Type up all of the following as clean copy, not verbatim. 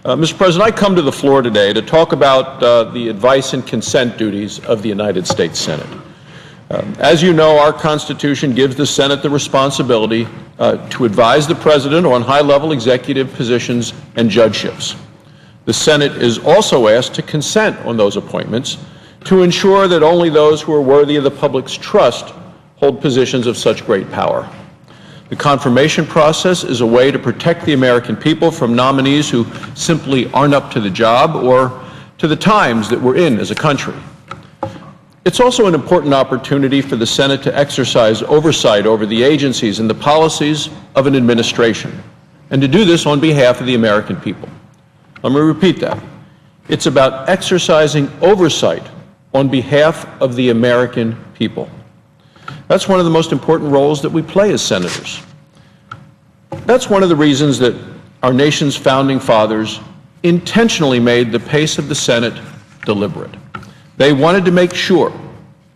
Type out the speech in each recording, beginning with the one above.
Mr. President, I come to the floor today to talk about the advice and consent duties of the United States Senate. As you know, our Constitution gives the Senate the responsibility to advise the President on high-level executive positions and judgeships. The Senate is also asked to consent on those appointments to ensure that only those who are worthy of the public's trust hold positions of such great power. The confirmation process is a way to protect the American people from nominees who simply aren't up to the job or to the times that we're in as a country. It's also an important opportunity for the Senate to exercise oversight over the agencies and the policies of an administration, and to do this on behalf of the American people. Let me repeat that. It's about exercising oversight on behalf of the American people. That's one of the most important roles that we play as senators. That's one of the reasons that our nation's founding fathers intentionally made the pace of the Senate deliberate. They wanted to make sure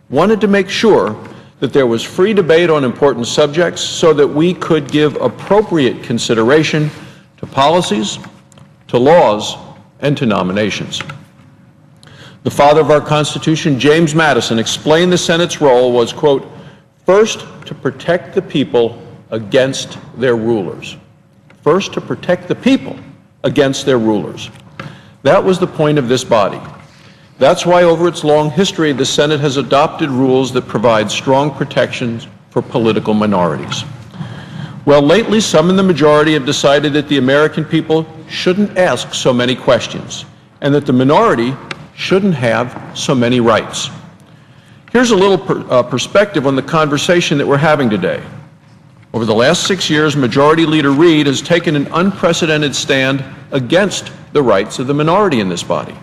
that there was free debate on important subjects so that we could give appropriate consideration to policies, to laws, and to nominations. The father of our Constitution, James Madison, explained the Senate's role was, quote, first to protect the people against their rulers. First to protect the people against their rulers. That was the point of this body. That's why over its long history, the Senate has adopted rules that provide strong protections for political minorities. Well, lately, some in the majority have decided that the American people shouldn't ask so many questions, and that the minority shouldn't have so many rights. Here's a little perspective on the conversation that we're having today. Over the last 6 years, Majority Leader Reid has taken an unprecedented stand against the rights of the minority in this body.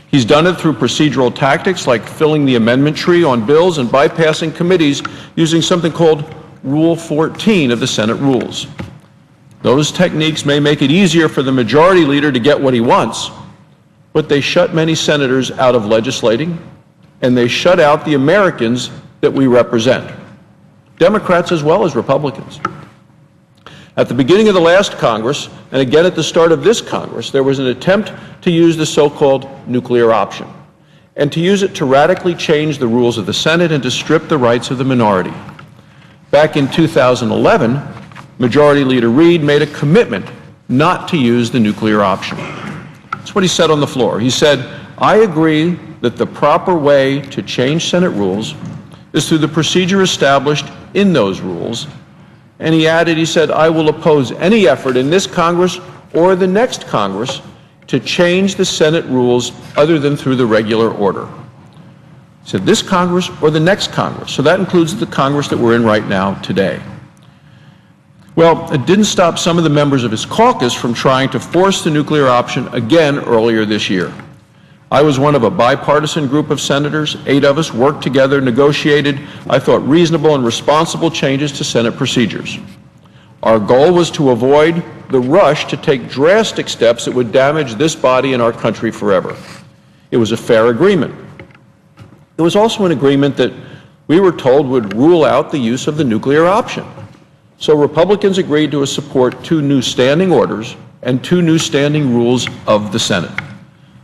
He's done it through procedural tactics like filling the amendment tree on bills and bypassing committees using something called Rule 14 of the Senate rules. Those techniques may make it easier for the Majority Leader to get what he wants, but they shut many senators out of legislating, and they shut out the Americans that we represent, Democrats as well as Republicans. At the beginning of the last Congress, and again at the start of this Congress, there was an attempt to use the so-called nuclear option, and to use it to radically change the rules of the Senate and to strip the rights of the minority. Back in 2011, Majority Leader Reid made a commitment not to use the nuclear option. That's what he said on the floor. He said, I agree that the proper way to change Senate rules is through the procedure established in those rules. And he added, he said, I will oppose any effort in this Congress or the next Congress to change the Senate rules other than through the regular order. He said, this Congress or the next Congress. So that includes the Congress that we're in right now today. Well, it didn't stop some of the members of his caucus from trying to force the nuclear option again earlier this year. I was one of a bipartisan group of senators. 8 of us worked together, negotiated, I thought, reasonable and responsible changes to Senate procedures. Our goal was to avoid the rush to take drastic steps that would damage this body and our country forever. It was a fair agreement. It was also an agreement that we were told would rule out the use of the nuclear option. So Republicans agreed to support 2 new standing orders and 2 new standing rules of the Senate.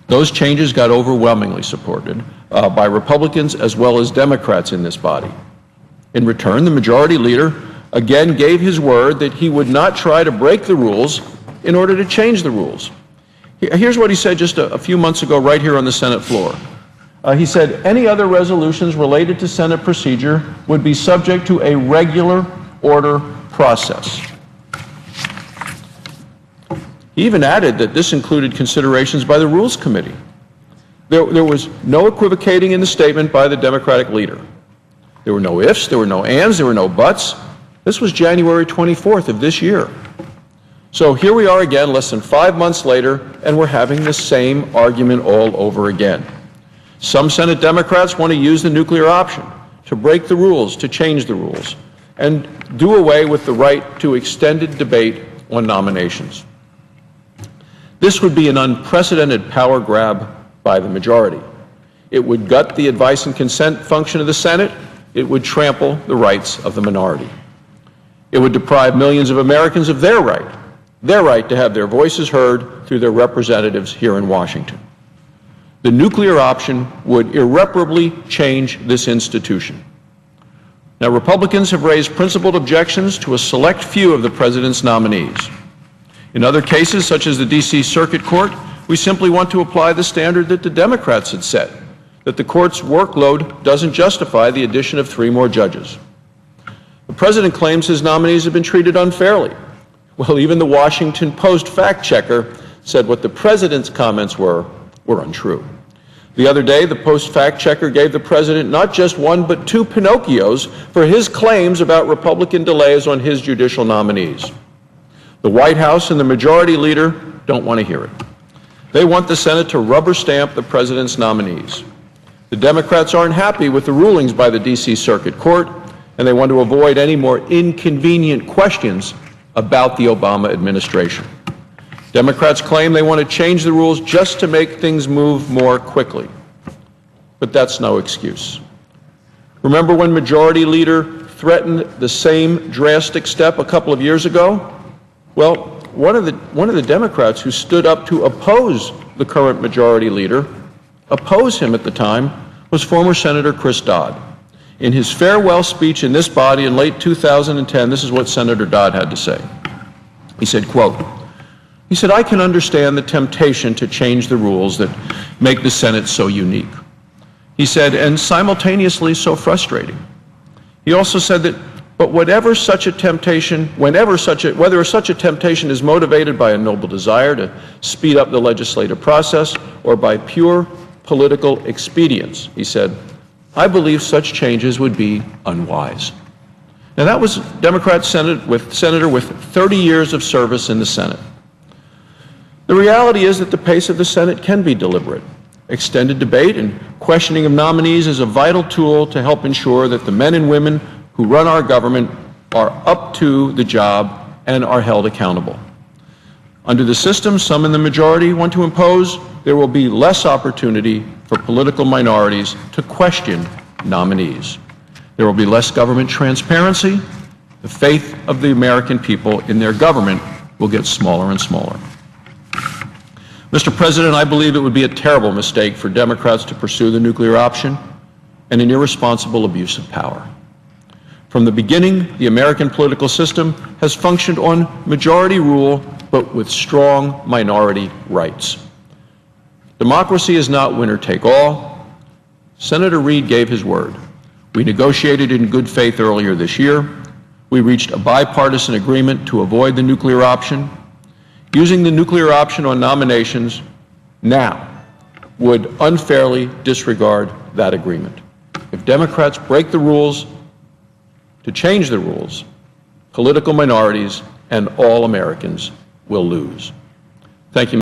Those changes got overwhelmingly supported by Republicans as well as Democrats in this body. In return, the Majority Leader again gave his word that he would not try to break the rules in order to change the rules. Here's what he said just a few months ago right here on the Senate floor. He said, any other resolutions related to Senate procedure would be subject to a regular order process. He even added that this included considerations by the Rules Committee. There was no equivocating in the statement by the Democratic leader. There were no ifs, there were no ands, there were no buts. This was January 24th of this year. So here we are again, less than 5 months later, and we're having the same argument all over again. Some Senate Democrats want to use the nuclear option to break the rules, to change the rules, and do away with the right to extended debate on nominations. This would be an unprecedented power grab by the majority. It would gut the advice and consent function of the Senate. It would trample the rights of the minority. It would deprive millions of Americans of their right, their right to have their voices heard through their representatives here in Washington. The nuclear option would irreparably change this institution. Now, Republicans have raised principled objections to a select few of the president's nominees. In other cases, such as the D.C. Circuit Court, we simply want to apply the standard that the Democrats had set, that the court's workload doesn't justify the addition of 3 more judges. The president claims his nominees have been treated unfairly. Well, even the Washington Post fact-checker said what the president's comments were untrue. The other day, the Post fact-checker gave the president not just 1 but 2 Pinocchios for his claims about Republican delays on his judicial nominees. The White House and the majority leader don't want to hear it. They want the Senate to rubber stamp the president's nominees. The Democrats aren't happy with the rulings by the D.C. Circuit Court, and they want to avoid any more inconvenient questions about the Obama administration. Democrats claim they want to change the rules just to make things move more quickly. But that's no excuse. Remember when Majority Leader threatened the same drastic step a couple of years ago? Well, one of the Democrats who stood up to oppose the current Majority Leader, oppose him at the time, was former Senator Chris Dodd. In his farewell speech in this body in late 2010, this is what Senator Dodd had to say. He said, quote, he said, "I can understand the temptation to change the rules that make the Senate so unique." He said, and simultaneously so frustrating. He also said that, but whether such a temptation is motivated by a noble desire to speed up the legislative process or by pure political expedience, he said, I believe such changes would be unwise. Now that was a Democrat senator with 30 years of service in the Senate. The reality is that the pace of the Senate can be deliberate. Extended debate and questioning of nominees is a vital tool to help ensure that the men and women who run our government are up to the job and are held accountable. Under the system some in the majority want to impose, there will be less opportunity for political minorities to question nominees. There will be less government transparency. The faith of the American people in their government will get smaller and smaller. Mr. President, I believe it would be a terrible mistake for Democrats to pursue the nuclear option and an irresponsible abuse of power. From the beginning, the American political system has functioned on majority rule, but with strong minority rights. Democracy is not winner take all. Senator Reid gave his word. We negotiated in good faith earlier this year. We reached a bipartisan agreement to avoid the nuclear option. Using the nuclear option on nominations now would unfairly disregard that agreement. If Democrats break the rules to change the rules, political minorities and all Americans will lose. Thank you.